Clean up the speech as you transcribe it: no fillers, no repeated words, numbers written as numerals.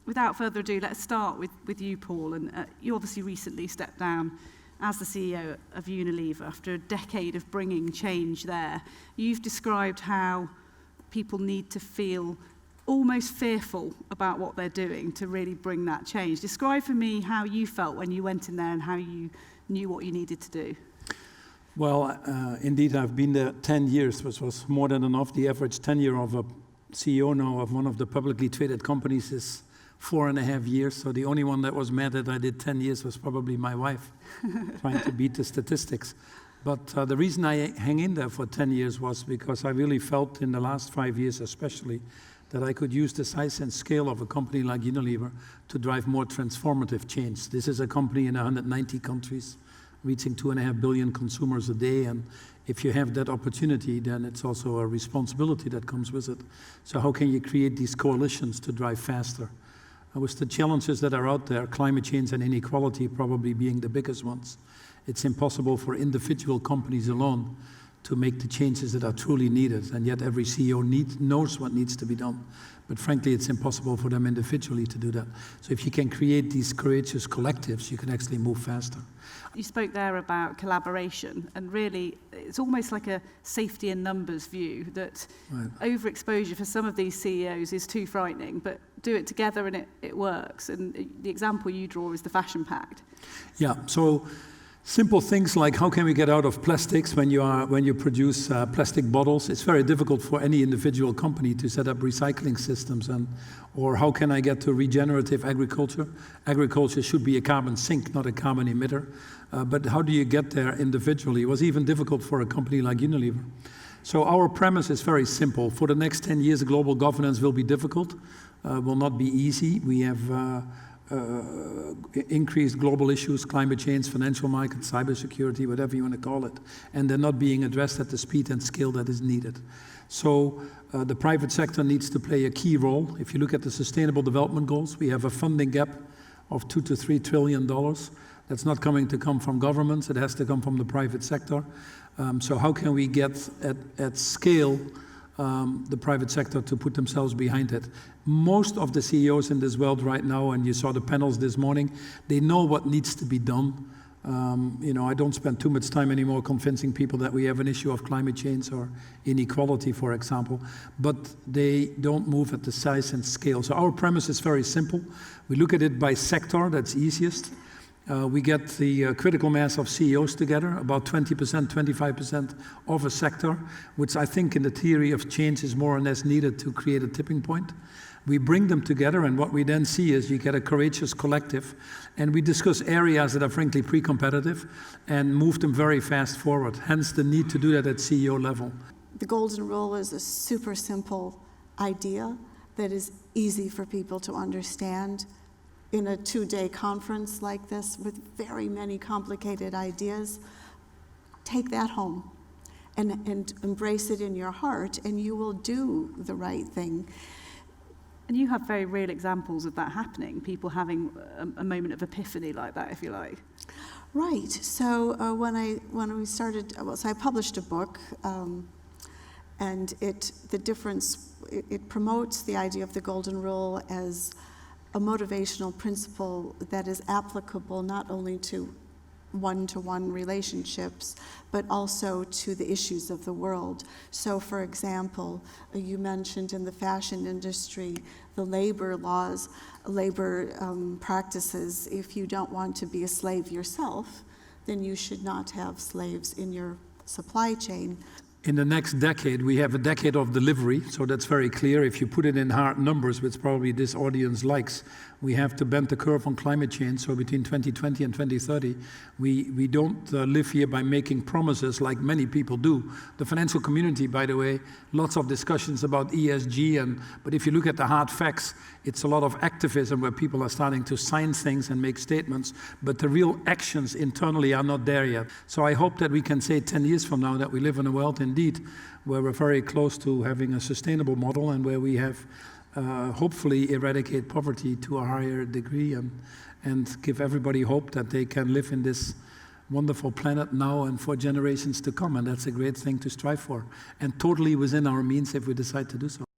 without further ado, let's start with you, Paul. And you obviously recently stepped down as the CEO of Unilever after a decade of bringing change there. You've described how people need to feel almost fearful about what they're doing to really bring that change. Describe for me how you felt when you went in there and how you knew what you needed to do. Well, indeed, I've been there 10 years, which was more than enough. The average tenure of a CEO now of one of the publicly traded companies is 4.5 years. So the only one that was mad that I did 10 years was probably my wife, trying to beat the statistics. But the reason I hang in there for 10 years was because I really felt in the last 5 years especially that I could use the size and scale of a company like Unilever to drive more transformative change. This is a company in 190 countries, reaching 2.5 billion consumers a day, and if you have that opportunity, then it's also a responsibility that comes with it. So how can you create these coalitions to drive faster? With the challenges that are out there, climate change and inequality probably being the biggest ones, it's impossible for individual companies alone to make the changes that are truly needed, and yet every CEO knows what needs to be done. But frankly, it's impossible for them individually to do that. So if you can create these courageous collectives, you can actually move faster. You spoke there about collaboration, and really it's almost like a safety in numbers view that overexposure for some of these CEOs is too frightening, but do it together and it works. And the example you draw is the Fashion Pact. Yeah, so simple things like how can we get out of plastics when you produce plastic bottles? It's very difficult for any individual company to set up recycling systems, or how can I get to regenerative agriculture? Agriculture should be a carbon sink, not a carbon emitter. But how do you get there individually? It was even difficult for a company like Unilever. So our premise is very simple. For the next 10 years, global governance will be difficult, will not be easy. We have increased global issues, climate change, financial markets, cybersecurity, whatever you want to call it, and they're not being addressed at the speed and scale that is needed. So the private sector needs to play a key role. If you look at the Sustainable Development Goals, we have a funding gap of $2 to $3 trillion. That's not coming to come from governments, it has to come from the private sector. So how can we get at scale the private sector to put themselves behind it? Most of the CEOs in this world right now, and you saw the panels this morning, they know what needs to be done. I don't spend too much time anymore convincing people that we have an issue of climate change or inequality, for example, but they don't move at the size and scale. So our premise is very simple. We look at it by sector, that's easiest. We get the critical mass of CEOs together, about 20%, 25% of a sector, which I think in the theory of change is more or less needed to create a tipping point. We bring them together, and what we then see is you get a courageous collective, and we discuss areas that are frankly pre-competitive and move them very fast forward, hence the need to do that at CEO level. The Golden Rule is a super simple idea that is easy for people to understand. In a 2-day conference like this with very many complicated ideas, take that home and embrace it in your heart, and you will do the right thing. And you have very real examples of that happening, people having a moment of epiphany like that, if you like. Right. So when we started, so I published a book, and it promotes the idea of the Golden Rule as a motivational principle that is applicable not only to one-to-one relationships, but also to the issues of the world. So, for example, you mentioned in the fashion industry, the labor laws, labor practices. If you don't want to be a slave yourself, then you should not have slaves in your supply chain. In the next decade, we have a decade of delivery, so that's very clear. If you put it in hard numbers, which probably this audience likes, we have to bend the curve on climate change. So between 2020 and 2030, we don't live here by making promises like many people do. The financial community, by the way, lots of discussions about ESG, but if you look at the hard facts, it's a lot of activism where people are starting to sign things and make statements, but the real actions internally are not there yet. So I hope that we can say 10 years from now that we live in a world indeed where we're very close to having a sustainable model and where we have hopefully eradicate poverty to a higher degree and give everybody hope that they can live in this wonderful planet now and for generations to come. And that's a great thing to strive for, and totally within our means if we decide to do so.